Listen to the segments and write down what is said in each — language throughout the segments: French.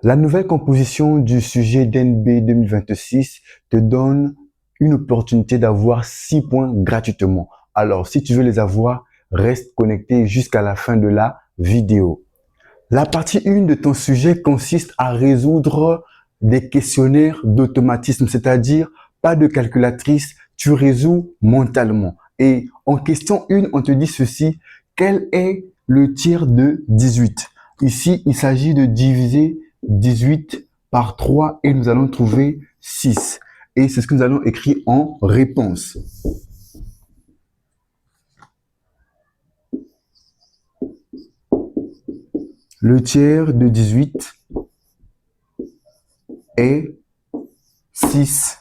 La nouvelle composition du sujet d'NB 2026 te donne une opportunité d'avoir 6 points gratuitement. Alors, si tu veux les avoir, reste connecté jusqu'à la fin de la vidéo. La partie 1 de ton sujet consiste à résoudre des questionnaires d'automatisme, c'est-à-dire pas de calculatrice, tu résous mentalement. Et en question 1, on te dit ceci, quel est le tiers de 18? Ici, il s'agit de diviser 18 par 3 et nous allons trouver 6. Et c'est ce que nous allons écrire en réponse. Le tiers de 18 est 6.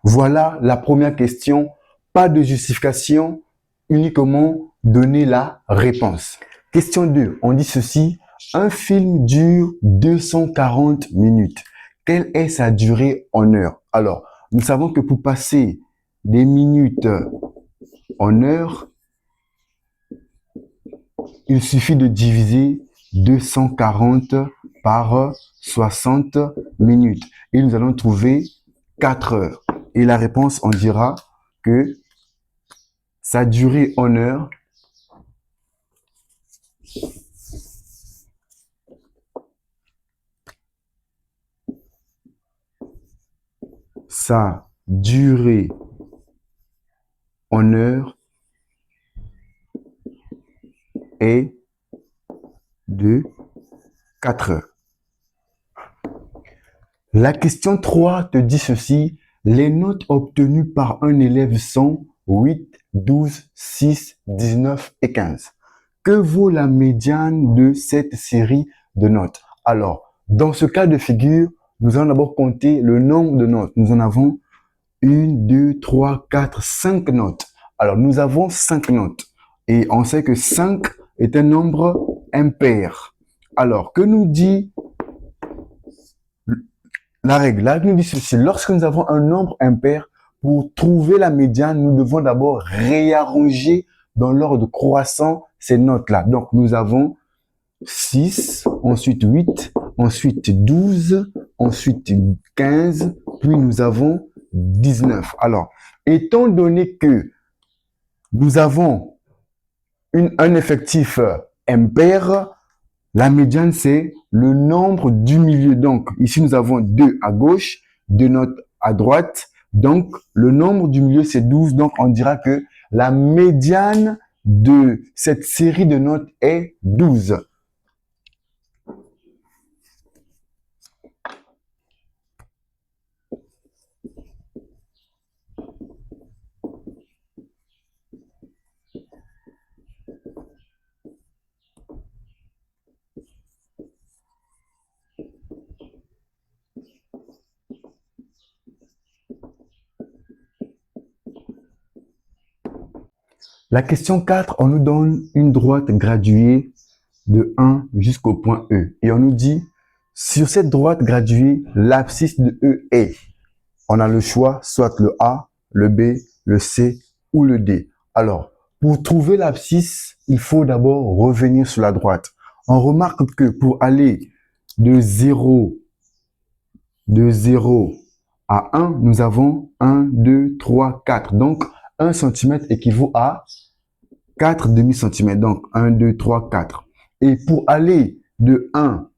Voilà la première question. Pas de justification, uniquement donner la réponse. Question 2, on dit ceci. Un film dure 240 minutes. Quelle est sa durée en heures? Alors, nous savons que pour passer des minutes en heures, il suffit de diviser 240 par 60 minutes. Et nous allons trouver 4 heures. Et la réponse, on dira que sa durée en heures sa durée en heures est de 4 heures. La question 3 te dit ceci. Les notes obtenues par un élève sont 8, 12, 6, 19 et 15. Que vaut la médiane de cette série de notes? Alors, dans ce cas de figure, nous allons d'abord compter le nombre de notes. Nous en avons 1, 2, 3, 4, 5 notes. Alors, nous avons 5 notes. Et on sait que 5 est un nombre impair. Alors, que nous dit la règle? La règle nous dit ceci. Lorsque nous avons un nombre impair, pour trouver la médiane, nous devons d'abord réarranger dans l'ordre croissant ces notes-là. Donc, nous avons 6, ensuite 8, ensuite 12, ensuite 15, puis nous avons 19. Alors, étant donné que nous avons un effectif impair, la médiane, c'est le nombre du milieu. Donc, ici, nous avons 2 à gauche, 2 notes à droite. Donc, le nombre du milieu, c'est 12. Donc, on dira que la médiane de cette série de notes est 12. La question 4, on nous donne une droite graduée de 1 jusqu'au point E. Et on nous dit, sur cette droite graduée, l'abscisse de E est. On a le choix, soit le A, le B, le C ou le D. Alors, pour trouver l'abscisse, il faut d'abord revenir sur la droite. On remarque que pour aller de 0 à 1, nous avons 1, 2, 3, 4. Donc, 1 cm équivaut à 4 demi-centimètres. Donc, 1, 2, 3, 4. Et pour aller de 1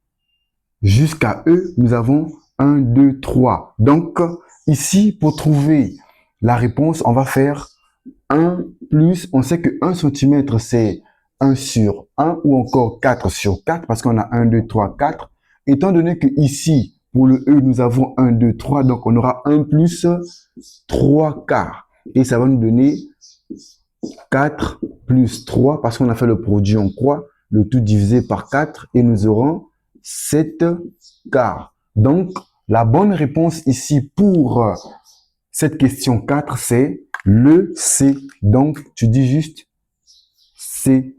jusqu'à E, nous avons 1, 2, 3. Donc, ici, pour trouver la réponse, on va faire 1 plus, on sait que 1 cm, c'est 1 sur 1 ou encore 4 sur 4 parce qu'on a 1, 2, 3, 4. Étant donné que ici, pour le E, nous avons 1, 2, 3, donc on aura 1 plus 3 quarts. Et ça va nous donner 4 plus 3 parce qu'on a fait le produit en croix, le tout divisé par 4 et nous aurons 7 quarts. Donc, la bonne réponse ici pour cette question 4, c'est le C. Donc, tu dis juste C.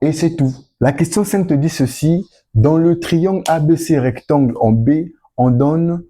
Et c'est tout. La question 5 te dit ceci. Dans le triangle ABC rectangle en B, on donne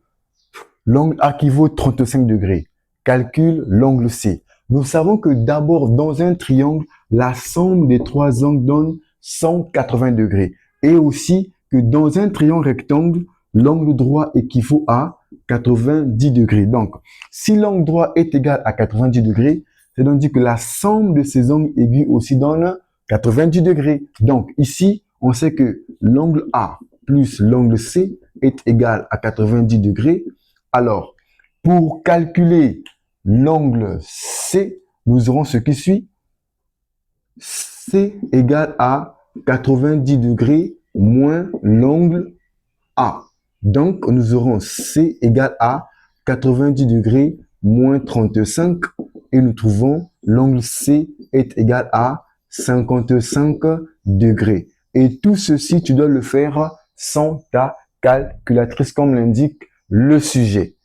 l'angle A qui vaut 35 degrés. Calcule l'angle C. Nous savons que d'abord, dans un triangle, la somme des 3 angles donne 180 degrés. Et aussi que dans un triangle rectangle, l'angle droit équivaut à 90 degrés. Donc, si l'angle droit est égal à 90 degrés, c'est donc dire que la somme de ces angles aigus aussi donne 90 degrés. Donc, ici, on sait que l'angle A plus l'angle C est égal à 90 degrés. Alors, pour calculer l'angle C, nous aurons ce qui suit. C égale à 90 degrés moins l'angle A. Donc, nous aurons C égale à 90 degrés moins 35 et nous trouvons l'angle C est égal à 55 degrés. Et tout ceci, tu dois le faire sans ta calculatrice comme l'indique le sujet.